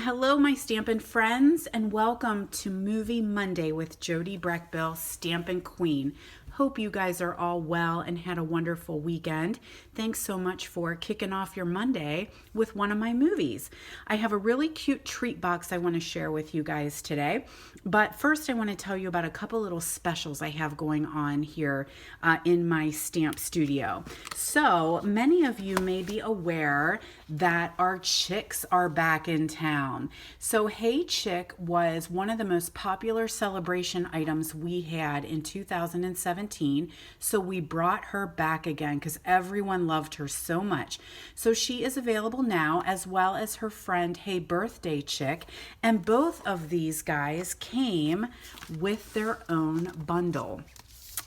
Hello, my Stampin' friends, and welcome to Movie Monday with Jody Breckbill, Stampin' Queen. Hope you guys are all well and had a wonderful weekend. Thanks so much for kicking off your Monday with one of my movies. I have a really cute treat box I want to share with you guys today. But first, I want to tell you about a couple little specials I have going on here in my stamp studio. So many of you may be aware that our chicks are back in town. So Hey Chick was one of the most popular celebration items we had in 2017. So we brought her back again because everyone loved her so much. So she is available now, as well as her friend Hey Birthday Chick. And both of these guys came with their own bundle.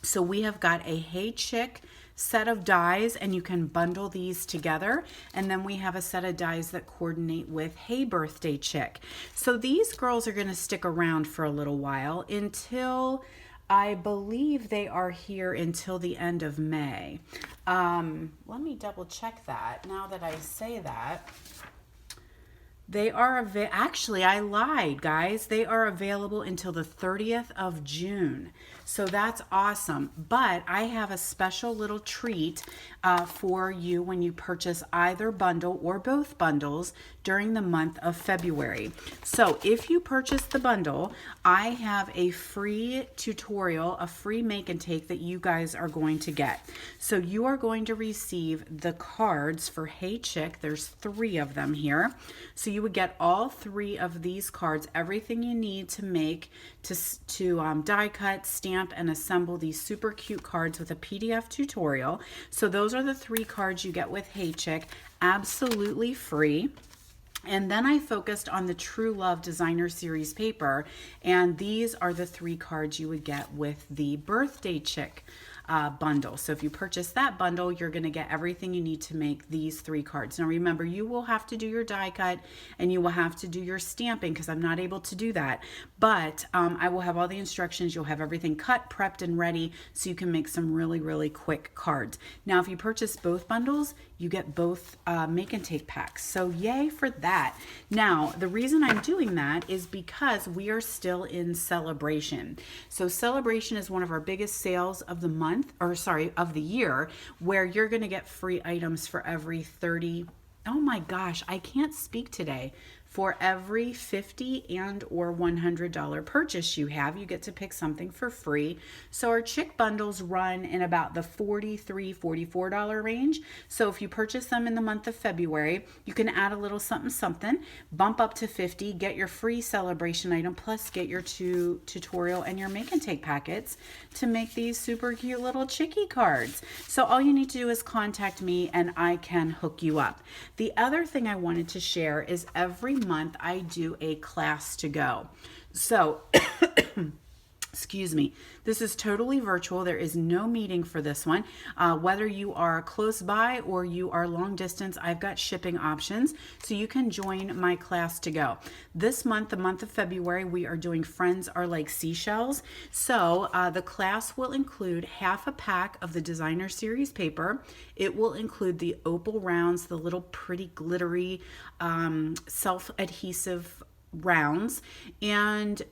So we have got a Hey Chick set of dies, and you can bundle these together, and then we have a set of dies that coordinate with Hey Birthday Chick. So these girls are going to stick around for a little while until I believe they are here until the end of May. Let me double check that now that I say that. They are actually, I lied, guys. They are available until the 30th of June. So that's awesome. But I have a special little treat for you when you purchase either bundle or both bundles during the month of February. So if you purchase the bundle, I have a free tutorial, a free make and take that you guys are going to get. So you are going to receive the cards for Hey Chick. There's 3 of them here. So you would get all 3 of these cards, everything you need to make, to die cut, stamp, and assemble these super cute cards with a PDF tutorial. So those are the 3 cards you get with Hey Chick, absolutely free. And then I focused on the True Love Designer Series paper, and these are the 3 cards you would get with the Birthday Chick bundle. So if you purchase that bundle, you're going to get everything you need to make these 3 cards. Now remember, you will have to do your die cut and you will have to do your stamping because I'm not able to do that. But I will have all the instructions. You'll have everything cut, prepped, and ready so you can make some really, really quick cards. Now if you purchase both bundles, you get both make and take packs. So yay for that. Now the reason I'm doing that is because we are still in celebration. So celebration is one of our biggest sales of the month, or sorry, of the year, where you're going to get free items for every 30. Oh my gosh, I can't speak today. For every $50 and or $100 purchase you have, you get to pick something for free. So our chick bundles run in about the $43, $44 range. So if you purchase them in the month of February, you can add a little something something, bump up to $50, get your free celebration item, plus get your tutorial and your make and take packets to make these super cute little chickie cards. So all you need to do is contact me and I can hook you up. The other thing I wanted to share is every month I do a class to go. So excuse me, this is totally virtual. There is no meeting for this one. Whether you are close by or you are long distance, I've got shipping options, so you can join my class to go. This month, the month of February, we are doing Friends Are Like Seashells. So the class will include half a pack of the Designer Series paper. It will include the opal rounds, the little pretty glittery self-adhesive rounds, and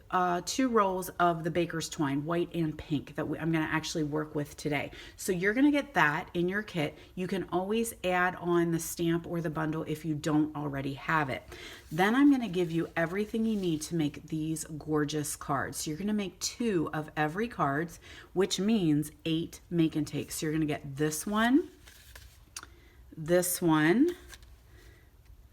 2 rolls of the baker's twine, white and pink, that I'm going to actually work with today. So you're going to get that in your kit. You can always add on the stamp or the bundle if you don't already have it. Then I'm going to give you everything you need to make these gorgeous cards. So you're going to make 2 of every cards, which means 8 make and takes. So you're going to get this one, this one,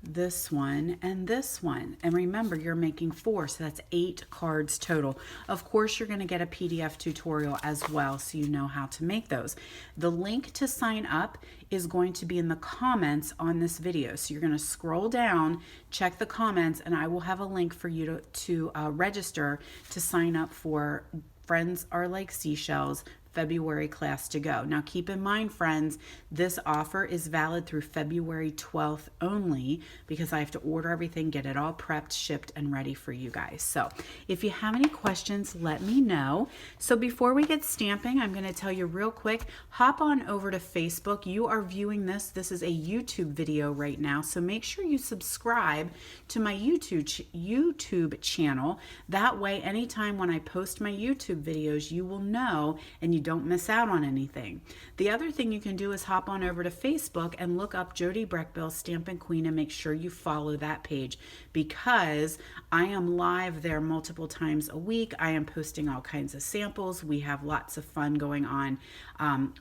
this one, and this one. And remember, you're making 4, so that's 8 cards total. Of course, you're going to get a PDF tutorial as well, so you know how to make those. The link to sign up is going to be in the comments on this video. So you're going to scroll down, check the comments, and I will have a link for you to register to sign up for Friends Are Like Seashells February class to go. Now keep in mind, friends, this offer is valid through February 12th only, because I have to order everything, get it all prepped, shipped, and ready for you guys. So if you have any questions, let me know. So before we get stamping, I'm going to tell you real quick, hop on over to Facebook. You are viewing this. This is a YouTube video right now, so make sure you subscribe to my YouTube channel. That way, anytime when I post my YouTube videos, you will know and you don't miss out on anything. The other thing you can do is hop on over to Facebook and look up Jody Breckbill Stampin' Queen and make sure you follow that page, because I am live there multiple times a week. I am posting all kinds of samples. We have lots of fun going on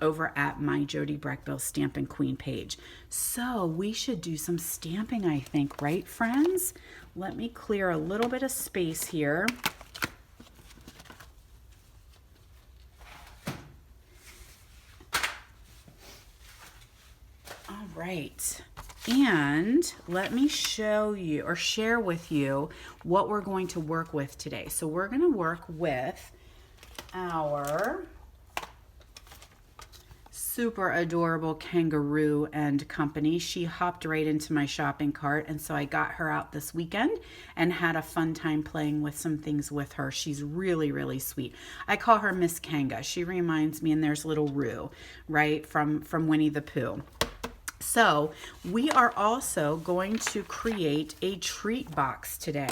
over at my Jody Breckbill Stampin' Queen page. So we should do some stamping, I think, right, friends? Let me clear a little bit of space here. All right. And let me show you or share with you what we're going to work with today. So we're going to work with our super adorable Kangaroo and Company. She hopped right into my shopping cart, and so I got her out this weekend and had a fun time playing with some things with her. She's really, really sweet. I call her Miss Kanga. She reminds me, and there's little Roo, right, from Winnie the Pooh. So we are also going to create a treat box today,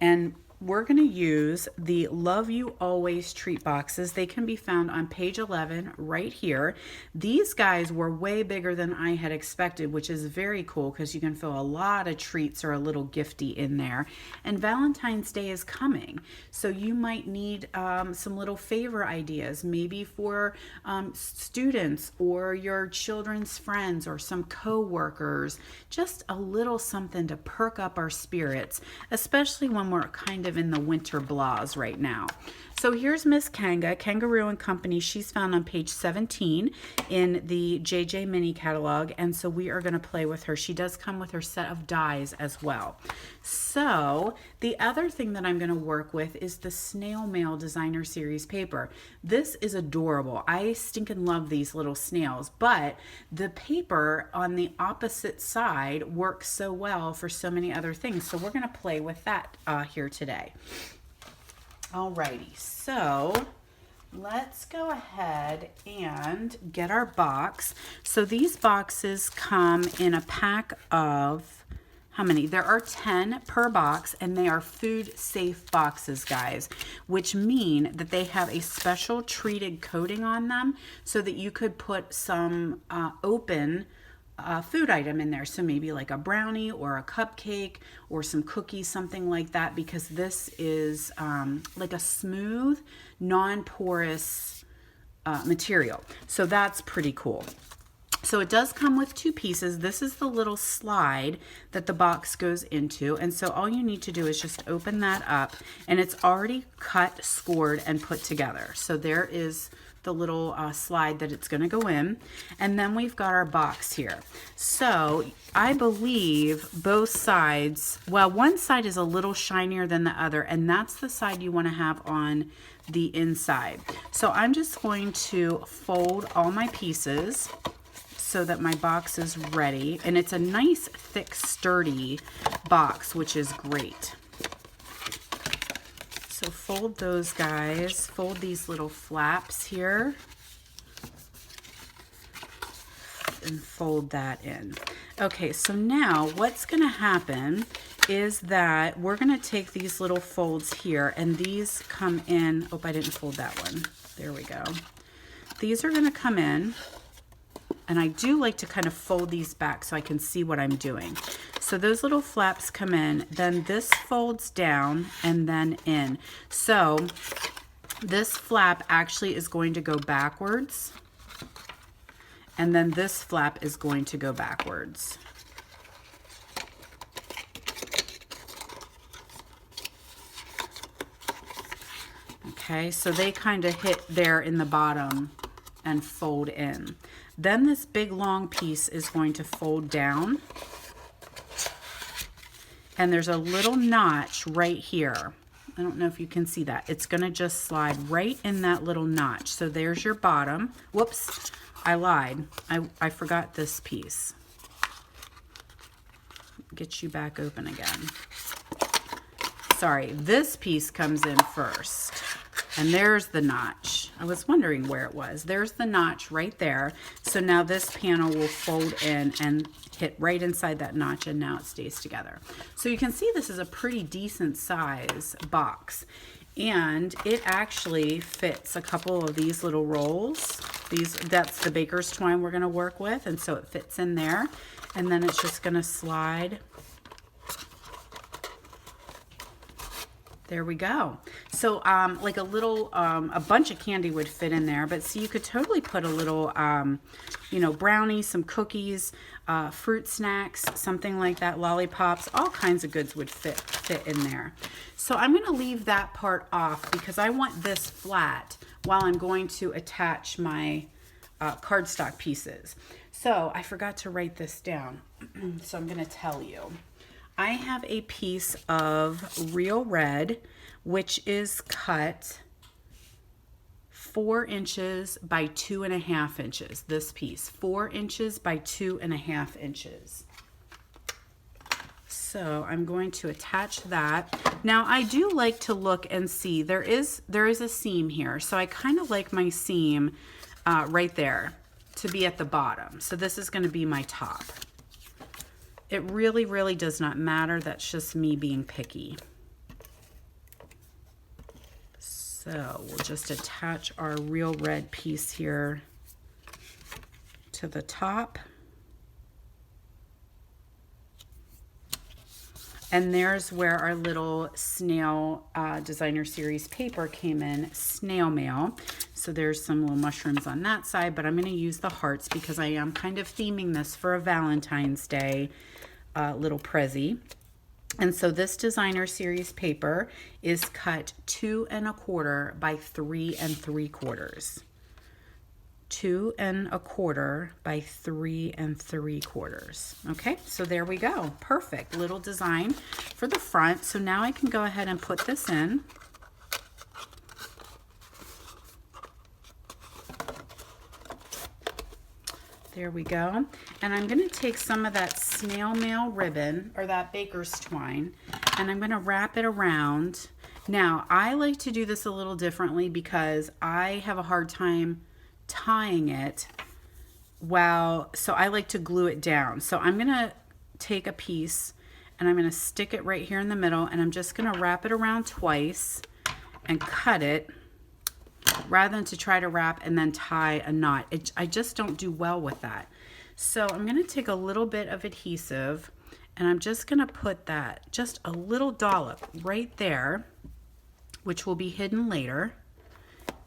and we're going to use the Love You Always treat boxes. They can be found on page 11 right here. These guys were way bigger than I had expected, which is very cool because you can fill a lot of treats or a little gifty in there. And Valentine's Day is coming, so you might need some little favor ideas, maybe for students or your children's friends or some co-workers. Just a little something to perk up our spirits, especially when we're kind of in the winter blahs right now. So here's Miss Kanga, Kangaroo and Company. She's found on page 17 in the JJ Mini catalog, and so we are going to play with her. She does come with her set of dies as well. So the other thing that I'm going to work with is the Snail Mail Designer Series paper. This is adorable. I stinking love these little snails, but the paper on the opposite side works so well for so many other things. So we're going to play with that here today. Alrighty, so let's go ahead and get our box. So these boxes come in a pack of, how many? There are 10 per box, and they are food safe boxes, guys, which mean that they have a special treated coating on them so that you could put some open food item in there. So maybe like a brownie or a cupcake or some cookies, something like that, because this is like a smooth, non-porous material. So that's pretty cool. So it does come with two pieces. This is the little slide that the box goes into. And so all you need to do is just open that up, and it's already cut, scored, and put together. So there is the little slide that it's going to go in, and then we've got our box here. So I believe both sides, well, one side is a little shinier than the other, and that's the side you want to have on the inside. So I'm just going to fold all my pieces so that my box is ready, and it's a nice thick sturdy box, which is great. So fold those guys, fold these little flaps here, and fold that in. Okay, so now what's going to happen is that we're going to take these little folds here, and these come in. Oh, I didn't fold that one. There we go. These are going to come in, and I do like to kind of fold these back so I can see what I'm doing. So those little flaps come in, then this folds down and then in. So this flap actually is going to go backwards, and then this flap is going to go backwards. Okay, so they kind of hit there in the bottom and fold in. Then this big long piece is going to fold down, and there's a little notch right here. I don't know if you can see that. It's going to just slide right in that little notch. So there's your bottom. Whoops, I lied. I forgot this piece. Get you back open again. Sorry, this piece comes in first. And there's the notch. I was wondering where it was. There's the notch right there. So now this panel will fold in and hit right inside that notch, and now it stays together. So you can see this is a pretty decent size box. And it actually fits a couple of these little rolls. That's the baker's twine we're going to work with, and so it fits in there. And then it's just going to slide. There we go. So like a little, a bunch of candy would fit in there, but see, you could totally put a little, you know, brownies, some cookies, fruit snacks, something like that, lollipops, all kinds of goods would fit in there. So I'm going to leave that part off because I want this flat while I'm going to attach my cardstock pieces. So I forgot to write this down, so I'm going to tell you. I have a piece of real red, which is cut 4 inches by 2.5 inches. This piece, 4 inches by 2.5 inches. So I'm going to attach that. Now I do like to look and see, there is a seam here. So I kind of like my seam right there to be at the bottom. So this is going to be my top. It really, really does not matter. That's just me being picky. So we'll just attach our real red piece here to the top. And there's where our little snail designer series paper came in, snail mail. So there's some little mushrooms on that side, but I'm going to use the hearts because I am kind of theming this for a Valentine's Day little prezzy. And so this designer series paper is cut 2 1/4 by 3 3/4. 2 1/4 by 3 3/4. Okay, so there we go. Perfect little design for the front. So now I can go ahead and put this in. There we go. And I'm going to take some of that snail mail ribbon, or that baker's twine, and I'm going to wrap it around. Now, I like to do this a little differently because I have a hard time tying it so I like to glue it down. So I'm going to take a piece and I'm going to stick it right here in the middle, and I'm just going to wrap it around twice and cut it, rather than to try to wrap and then tie a knot. I just don't do well with that. So I'm going to take a little bit of adhesive, and I'm just going to put that, just a little dollop right there, which will be hidden later.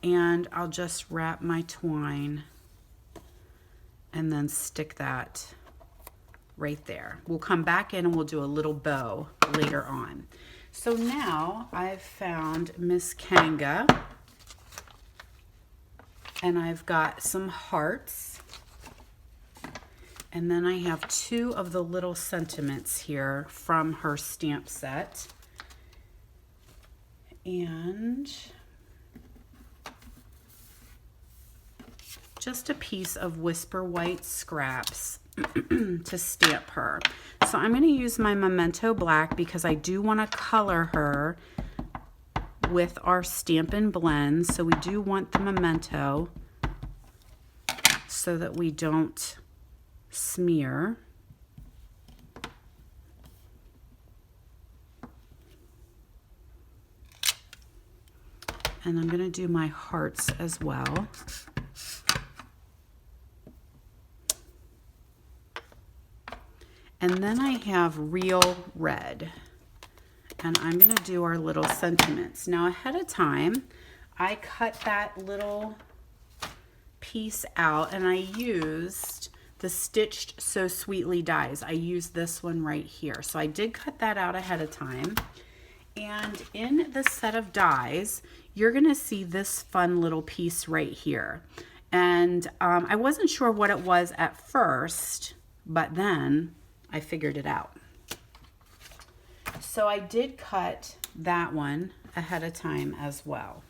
And I'll just wrap my twine and then stick that right there. We'll come back in and we'll do a little bow later on. So now I've found Miss Kanga, and I've got some hearts, and then I have 2 of the little sentiments here from her stamp set, and just a piece of Whisper White scraps to stamp her. So I'm going to use my Memento Black because I do want to color her with our Stampin' Blend. So we do want the Memento so that we don't smear. And I'm going to do my hearts as well. And then I have real red, and I'm going to do our little sentiments. Now ahead of time, I cut that little piece out, and I used the Stitched So Sweetly dies. I used this one right here. So I did cut that out ahead of time. And in the set of dies, you're going to see this fun little piece right here. And I wasn't sure what it was at first, but then I figured it out. So I did cut that one ahead of time as well.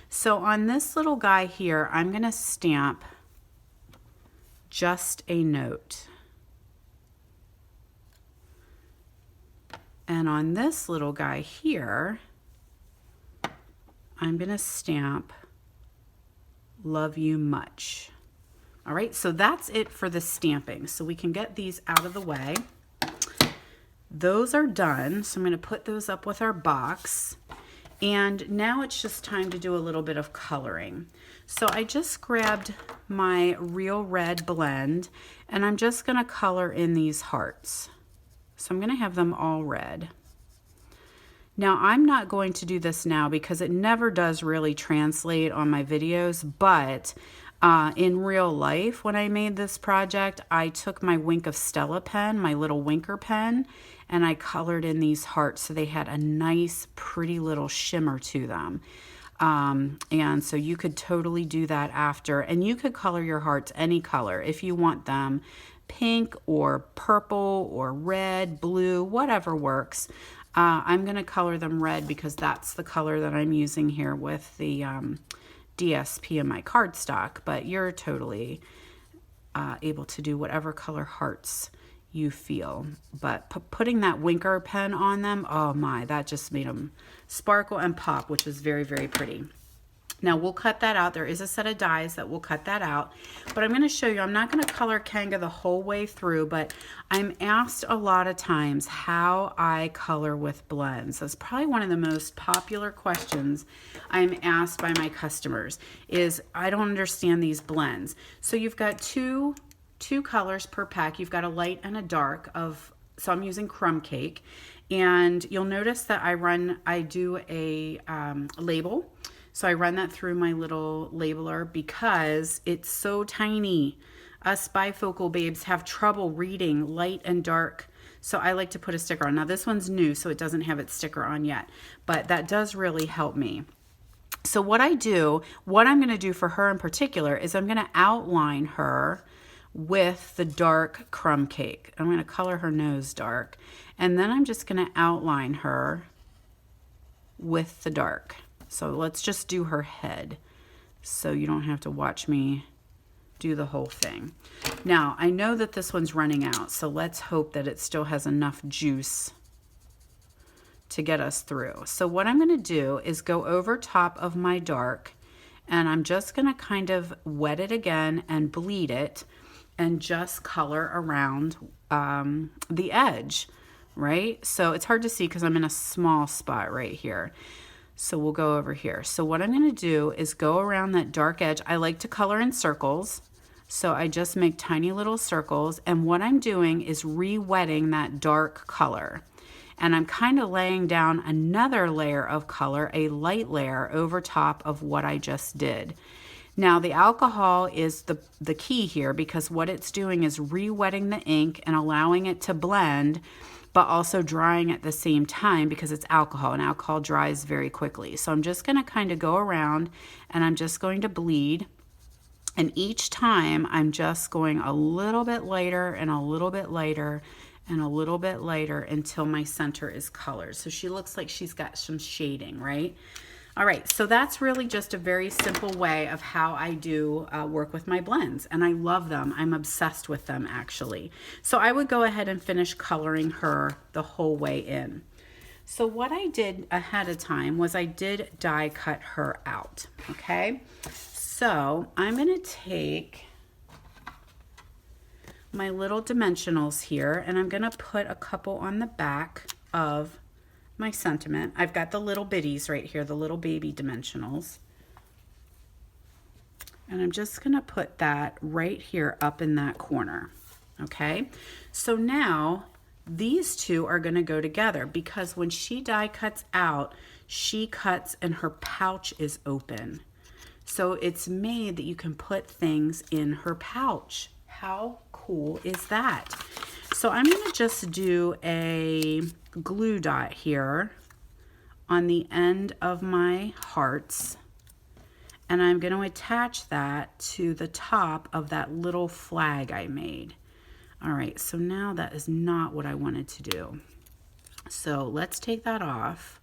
So on this little guy here, I'm going to stamp just a note. And on this little guy here, I'm going to stamp love you much. All right, so that's it for the stamping. So we can get these out of the way. Those are done. So I'm going to put those up with our box. And now it's just time to do a little bit of coloring. So I just grabbed my Real Red blend and I'm just going to color in these hearts. So I'm going to have them all red. Now I'm not going to do this now because it never does really translate on my videos, but in real life when I made this project, I took my Wink of Stella pen, my little Winker pen, and I colored in these hearts so they had a nice pretty little shimmer to them. And so you could totally do that after, and you could color your hearts any color if you want them pink or purple or red, blue, whatever works. I'm going to color them red because that's the color that I'm using here with the DSP in my cardstock, but you're totally able to do whatever color hearts you feel. But putting that Winker pen on them, oh my, that just made them sparkle and pop, which is very, very pretty. Now we'll cut that out. There is a set of dies that will cut that out, but I'm going to show you. I'm not going to color Kanga the whole way through, but I'm asked a lot of times how I color with blends. That's probably one of the most popular questions I'm asked by my customers is, I don't understand these blends. So you've got two colors per pack. You've got a light and a dark so I'm using Crumb Cake, and you'll notice that I do a label. So I run that through my little labeler because it's so tiny. Us bifocal babes have trouble reading light and dark. So I like to put a sticker on. Now this one's new, so it doesn't have its sticker on yet, but that does really help me. So what I'm going to do for her in particular is I'm going to outline her with the dark Crumb Cake. I'm going to color her nose dark, and then I'm just going to outline her with the dark. So let's just do her head so you don't have to watch me do the whole thing. Now, I know that this one's running out, so let's hope that it still has enough juice to get us through. So what I'm going to do is go over top of my dark, and I'm just going to kind of wet it again and bleed it and just color around the edge, right? So it's hard to see because I'm in a small spot right here. So we'll go over here. So what I'm going to do is go around that dark edge. I like to color in circles. So I just make tiny little circles. And what I'm doing is re-wetting that dark color. And I'm kind of laying down another layer of color, a light layer over top of what I just did. Now the alcohol is the key here because what it's doing is re-wetting the ink and allowing it to blend, but also drying at the same time because it's alcohol, and alcohol dries very quickly. So I'm just going to kind of go around and I'm just going to bleed. And each time I'm just going a little bit lighter and a little bit lighter and a little bit lighter until my center is colored. So she looks like she's got some shading, right? All right, so that's really just a very simple way of how I do work with my blends, and I love them. I'm obsessed with them, actually. So I would go ahead and finish coloring her the whole way in. So what I did ahead of time was I did die cut her out, okay? So I'm going to take my little dimensionals here, and I'm going to put a couple on the back of my sentiment. I've got the little bitties right here, the little baby dimensionals. And I'm just going to put that right here up in that corner. Okay, so now these two are going to go together because when she die cuts out, she cuts and her pouch is open. So it's made that you can put things in her pouch. How cool is that? So I'm going to just do a glue dot here on the end of my hearts, and I'm going to attach that to the top of that little flag I made. All right, so now that is not what I wanted to do. So let's take that off.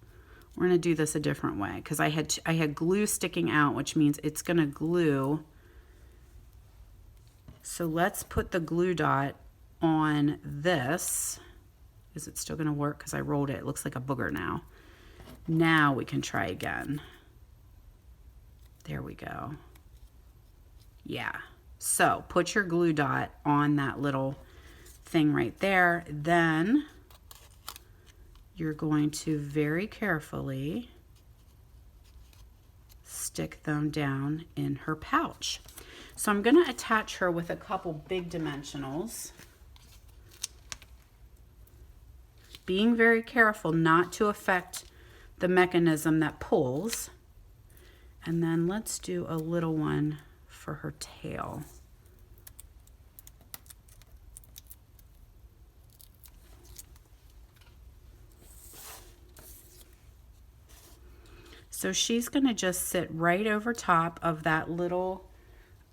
We're going to do this a different way because I had glue sticking out, which means it's going to glue. So let's put the glue dot on this. Is it still going to work? Because I rolled it. It looks like a booger now. Now we can try again. There we go. Yeah. So put your glue dot on that little thing right there. Then you're going to very carefully stick them down in her pouch. So I'm going to attach her with a couple big dimensionals. Being very careful not to affect the mechanism that pulls. And then let's do a little one for her tail. So she's going to just sit right over top of that little,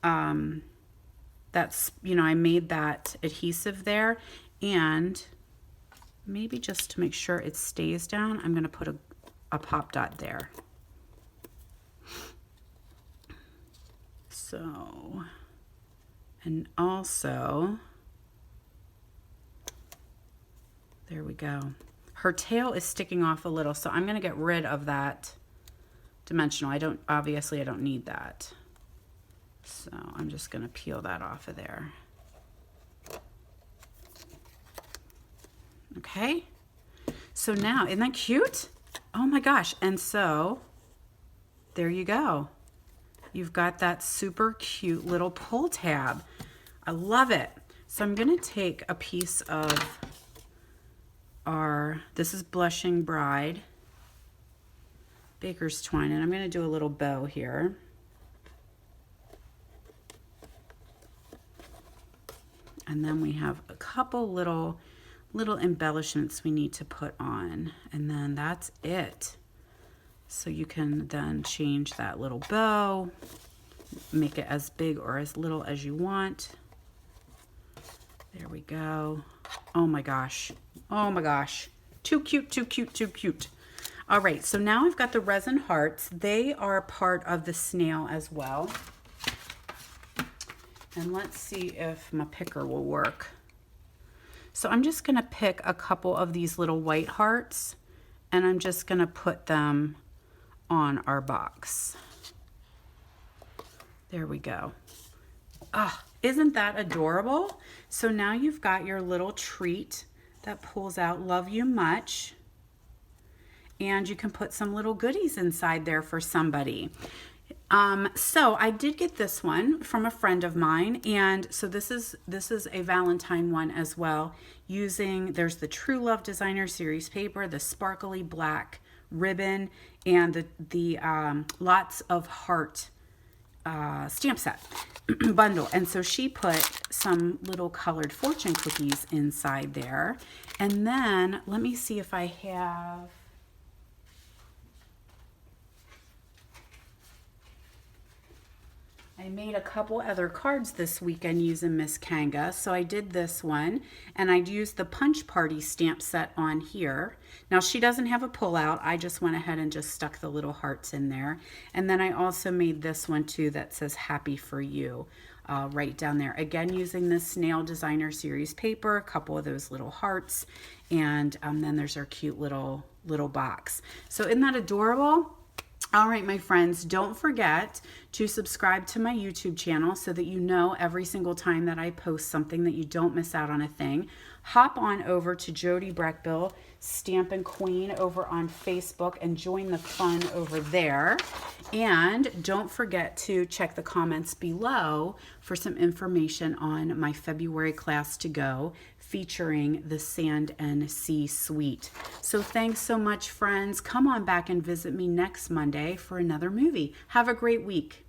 that's, you know, I made that adhesive there, and maybe just to make sure it stays down, I'm going to put a pop dot there. So, and also, there we go. Her tail is sticking off a little, so I'm going to get rid of that dimensional. Obviously I don't need that. So I'm just going to peel that off of there. Okay. So now, isn't that cute? Oh my gosh. And so there you go. You've got that super cute little pull tab. I love it. So I'm going to take a piece of this is Blushing Bride Baker's twine, and I'm going to do a little bow here. And then we have a couple little embellishments we need to put on, and then that's it. So you can then change that little bow, make it as big or as little as you want. There we go. Oh my gosh. Oh my gosh. Too cute, too cute, too cute. All right, so now I've got the resin hearts. They are part of the snail as well. And let's see if my picker will work. So I'm just gonna pick a couple of these little white hearts, and I'm just gonna put them on our box. There we go. Ah, isn't that adorable? So now you've got your little treat that pulls out, love you much. And you can put some little goodies inside there for somebody. So I did get this one from a friend of mine, and so this is a Valentine one as well. There's the True Love Designer Series paper, the sparkly black ribbon, and the Lots of Heart stamp set bundle. And so she put some little colored fortune cookies inside there. And then let me see if I have. I made a couple other cards this weekend using Miss Kanga. So I did this one, and I used the Punch Party stamp set on here. Now she doesn't have a pullout. I just went ahead and just stuck the little hearts in there. And then I also made this one too that says Happy for You right down there. Again, using this Snail Designer Series paper, a couple of those little hearts, and then there's our cute little box. So isn't that adorable? All right, my friends, don't forget to subscribe to my YouTube channel so that you know every single time that I post something, that you don't miss out on a thing. Hop on over to Jody Breckbill, Stampin' Queen over on Facebook, and join the fun over there. And don't forget to check the comments below for some information on my February class to go featuring the Sand and Sea Suite. So thanks so much, friends. Come on back and visit me next Monday for another movie. Have a great week.